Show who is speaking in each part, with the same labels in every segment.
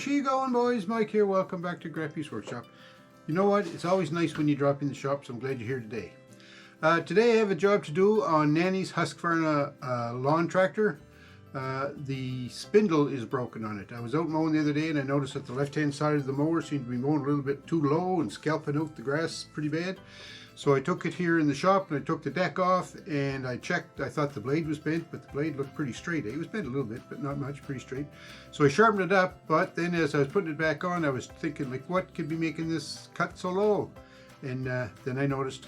Speaker 1: How's she going, boys? Mike here. Welcome back to Grampie's Workshop. You know what? It's always nice when you drop in the shop, so I'm glad you're here today. Today I have a job to do on Nanny's Husqvarna Lawn Tractor. The spindle is broken on it. I was out mowing the other day and I noticed that the left-hand side of the mower seemed to be mowing a little bit too low and scalping out the grass pretty bad. So I took it here in the shop and I took the deck off and I checked. I thought the blade was bent, but the blade looked pretty straight. It was bent a little bit, but not much, pretty straight. So I sharpened it up, but then as I was putting it back on, I was thinking, like, what could be making this cut so low? And then I noticed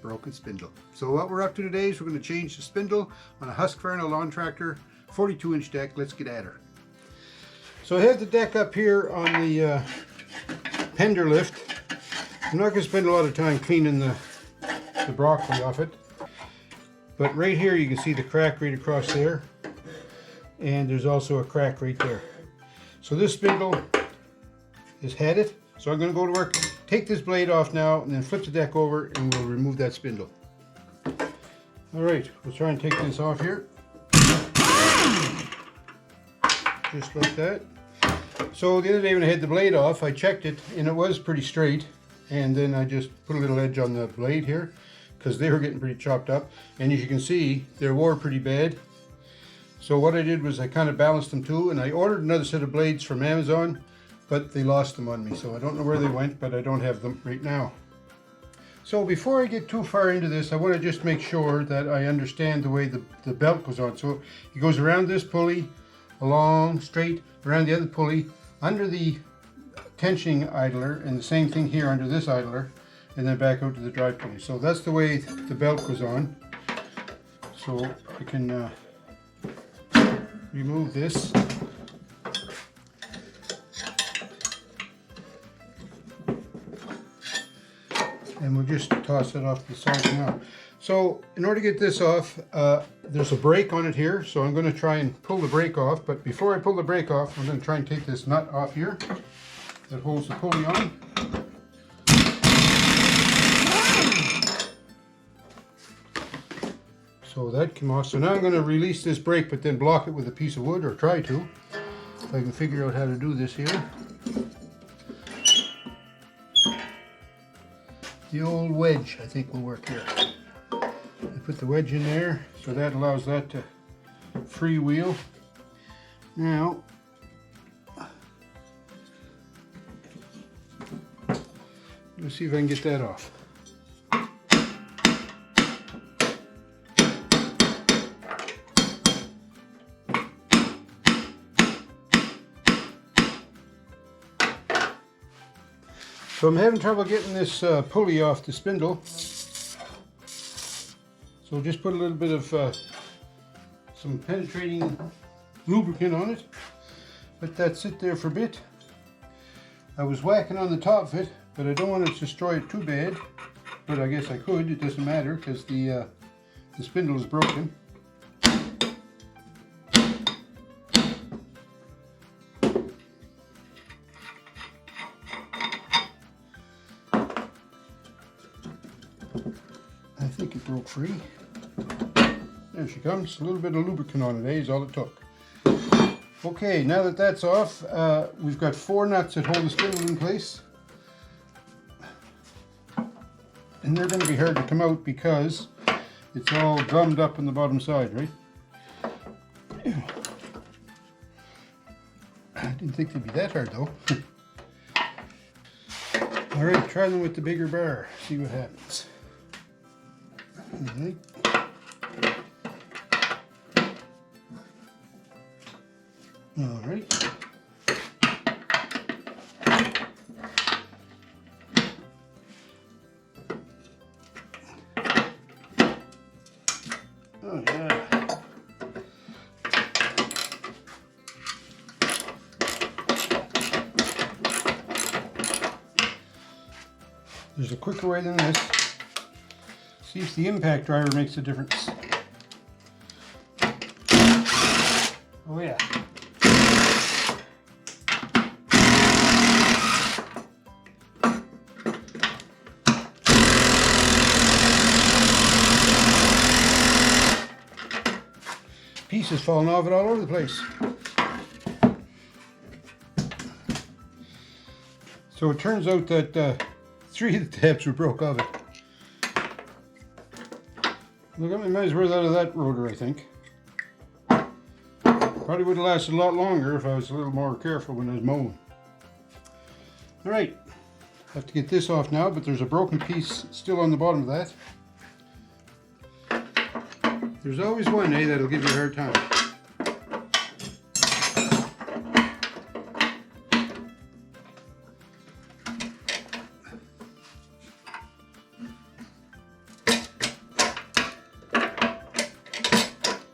Speaker 1: broken spindle. So what we're up to today is we're going to change the spindle on a Husqvarna Lawn Tractor 42-inch deck. Let's get at her. So I have the deck up here on the pender lift. I'm not going to spend a lot of time cleaning the broccoli off it, but right here you can see the crack right across there, and there's also a crack right there. So this spindle has had it, so I'm going to go to work, take this blade off now, and then flip the deck over and we'll remove that spindle. Alright, we'll try and take this off here. Just like that. So the other day when I had the blade off, I checked it and it was pretty straight. And then I just put a little edge on the blade here because they were getting pretty chopped up. And as you can see, they wore pretty bad. So what I did was I kind of balanced them too, and I ordered another set of blades from Amazon, but they lost them on me. So I don't know where they went, but I don't have them right now. So before I get too far into this, I want to just make sure that I understand the way the belt goes on. So it goes around this pulley, along, straight, around the other pulley, under the tensioning idler, and the same thing here under this idler, and then back out to the drive pulley. So that's the way the belt goes on. So I can remove this. And we'll just toss it off to the side now. So in order to get this off, there's a brake on it here, so I'm going to try and pull the brake off. But before I pull the brake off, I'm going to try and take this nut off here that holds the pulley on. So that came off. So now I'm going to release this brake, but then block it with a piece of wood, or try to, if I can figure out how to do this here. The old wedge, I think, will work here. I put the wedge in there, so that allows that to freewheel. Now, let's see if I can get that off. So I'm having trouble getting this pulley off the spindle. So just put a little bit of some penetrating lubricant on it. Let that sit there for a bit. I was whacking on the top of it, but I don't want to destroy it too bad. But I guess I could, it doesn't matter because the spindle is broken. I think it broke free. There she comes. A little bit of lubricant on it, is all it took. Okay, now that that's off, we've got 4 nuts that hold the spindle in place. And they're going to be hard to come out because it's all gummed up on the bottom side, right? I didn't think they'd be that hard though. Alright, try them with the bigger bar, see what happens. Alright. Alright. Oh yeah. There's a quicker way than this. See if the impact driver makes a difference. Oh yeah. Pieces falling off it all over the place. So it turns out that 3 of the tabs were broke off it. Look, I might as well out of that rotor, I think. Probably would have lasted a lot longer if I was a little more careful when I was mowing. Alright, have to get this off now, but there's a broken piece still on the bottom of that. There's always one, that'll give you a hard time.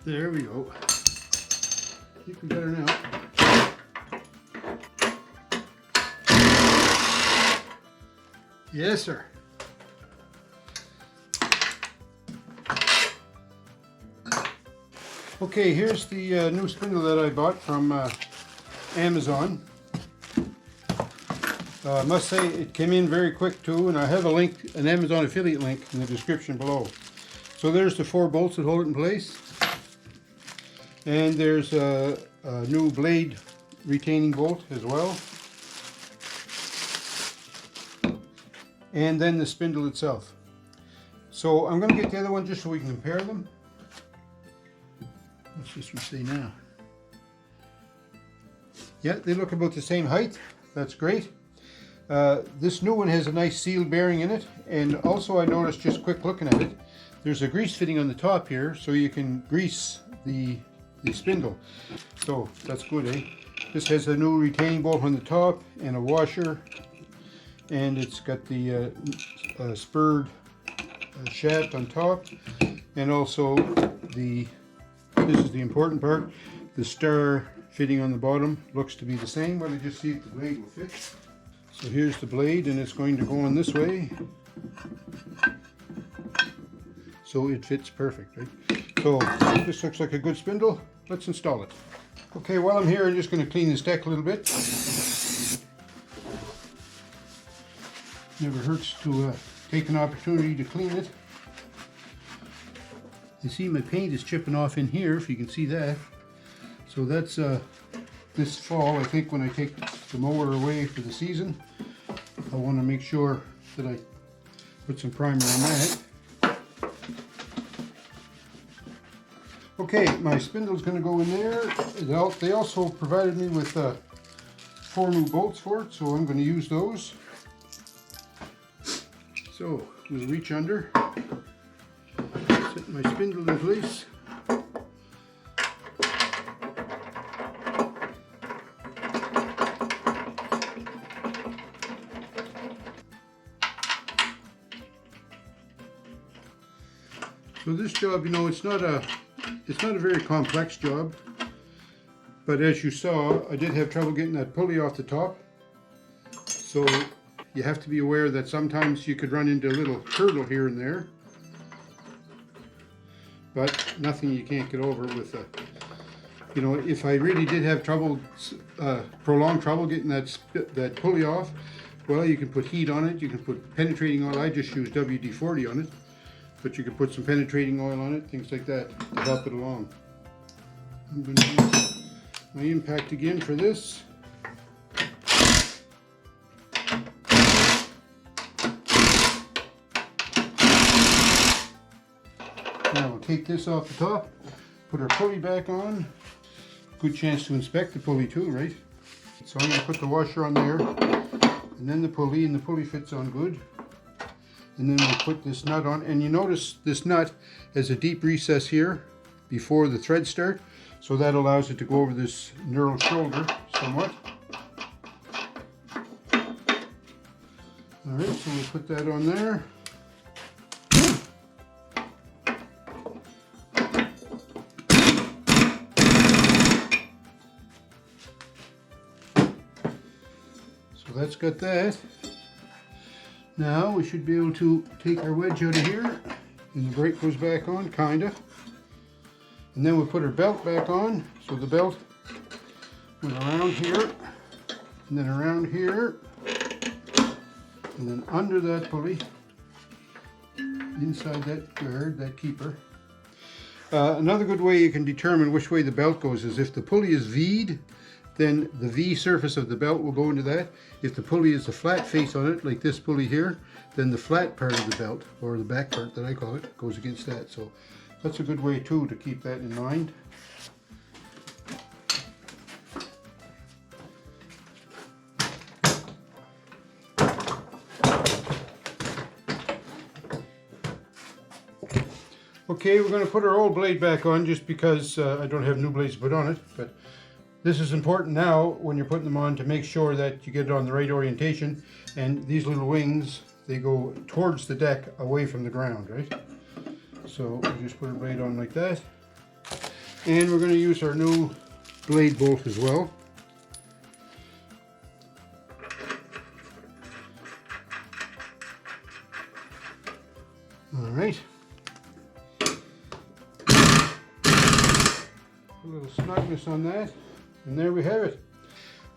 Speaker 1: There we go. I think we got her now. Yes, sir. Okay, here's the new spindle that I bought from Amazon. I must say it came in very quick too, and I have a link, an Amazon affiliate link in the description below. So there's the 4 bolts that hold it in place. And there's a new blade retaining bolt as well. And then the spindle itself. So I'm going to get the other one just so we can compare them. What's this one say now? Yeah, they look about the same height. That's great. This new one has a nice seal bearing in it. And also I noticed, just quick looking at it, there's a grease fitting on the top here so you can grease the spindle. So that's good, eh? This has a new retaining bolt on the top and a washer, and it's got the spurred shaft on top, and also this is the important part, the star fitting on the bottom looks to be the same. Well, just see if the blade will fit. So here's the blade, and it's going to go on this way, so it fits perfect, right? So this looks like a good spindle. Let's install it. Okay, while I'm here, I'm just going to clean this deck a little bit. Never hurts to take an opportunity to clean it. You see my paint is chipping off in here, if you can see that. So that's this fall, I think, when I take the mower away for the season, I want to make sure that I put some primer on that. Okay, my spindle's going to go in there. They also provided me with 4 new bolts for it, so I'm going to use those. So we'll reach under, set my spindle in place. So this job, you know, it's not a very complex job, but as you saw, I did have trouble getting that pulley off the top. So you have to be aware that sometimes you could run into a little hurdle here and there, but nothing you can't get over with you know, if I really did have trouble, prolonged trouble getting that pulley off, well, you can put heat on it, you can put penetrating oil. I just use WD-40 on it. But you can put some penetrating oil on it, things like that, to help it along. I'm going to use my impact again for this. Now we'll take this off the top, put our pulley back on. Good chance to inspect the pulley too, right? So I'm going to put the washer on there, and then the pulley, and the pulley fits on good. And then we'll put this nut on, and you notice this nut has a deep recess here before the threads start, so that allows it to go over this knurled shoulder somewhat. Alright, so we'll put that on there. So that's got that. Now we should be able to take our wedge out of here, and the brake goes back on, kinda. And then we'll put our belt back on. So the belt went around here, and then around here, and then under that pulley, inside that guard, that keeper. Another good way you can determine which way the belt goes is if the pulley is V'd, then the V surface of the belt will go into that. If the pulley is a flat face on it, like this pulley here, then the flat part of the belt, or the back part that I call it, goes against that. So that's a good way too to keep that in mind. Okay, we're going to put our old blade back on just because I don't have new blades to put on it, but this is important now when you're putting them on to make sure that you get it on the right orientation, and these little wings, they go towards the deck away from the ground, right? So we just put a blade on like that, and we're going to use our new blade bolt as well. All right. A little snugness on that, and there we have it.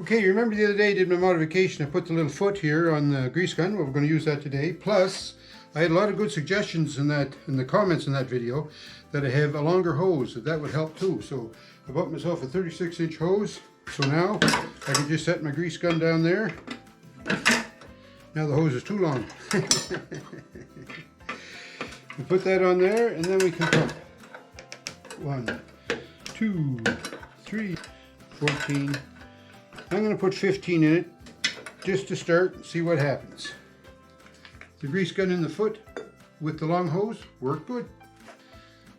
Speaker 1: Okay, you remember the other day I did my modification. I put the little foot here on the grease gun. Well, we're going to use that today. Plus, I had a lot of good suggestions in the comments in that video that I have a longer hose, that would help too. So I bought myself a 36-inch hose. So now I can just set my grease gun down there. Now the hose is too long. We put that on there, and then we can pump. 1, 2, 3, 14. I'm going to put 15 in it just to start and see what happens. The grease gun in the foot with the long hose worked good.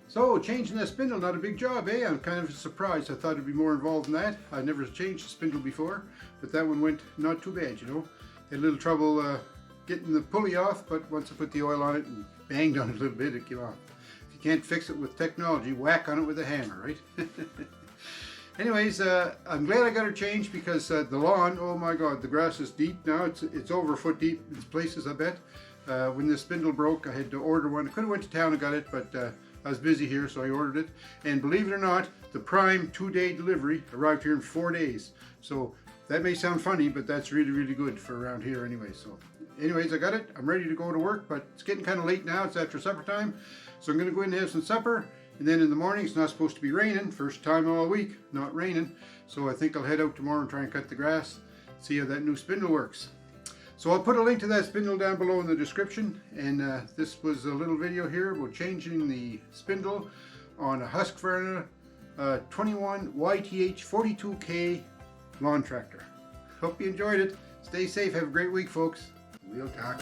Speaker 1: So changing that spindle, not a big job, eh? I'm kind of surprised. I thought it'd be more involved than that. I've never changed the spindle before, but that one went not too bad, you know. Had a little trouble getting the pulley off, but once I put the oil on it and banged on it a little bit, it came off. If you can't fix it with technology, whack on it with a hammer, right? Anyways, I'm glad I got her changed because the lawn, oh my God, the grass is deep now. It's over a foot deep in places, I bet. When the spindle broke, I had to order one. I could have went to town and got it, but I was busy here, so I ordered it. And believe it or not, the prime 2-day delivery arrived here in 4 days. So that may sound funny, but that's really, really good for around here anyway. So anyways, I got it. I'm ready to go to work, but it's getting kind of late now. It's after supper time. So I'm going to go in and have some supper. And then in the morning, it's not supposed to be raining. First time all week, not raining. So I think I'll head out tomorrow and try and cut the grass, see how that new spindle works. So I'll put a link to that spindle down below in the description. And this was a little video here about changing the spindle on a Husqvarna YTH21K42 Lawn Tractor. Hope you enjoyed it. Stay safe. Have a great week, folks. We'll talk.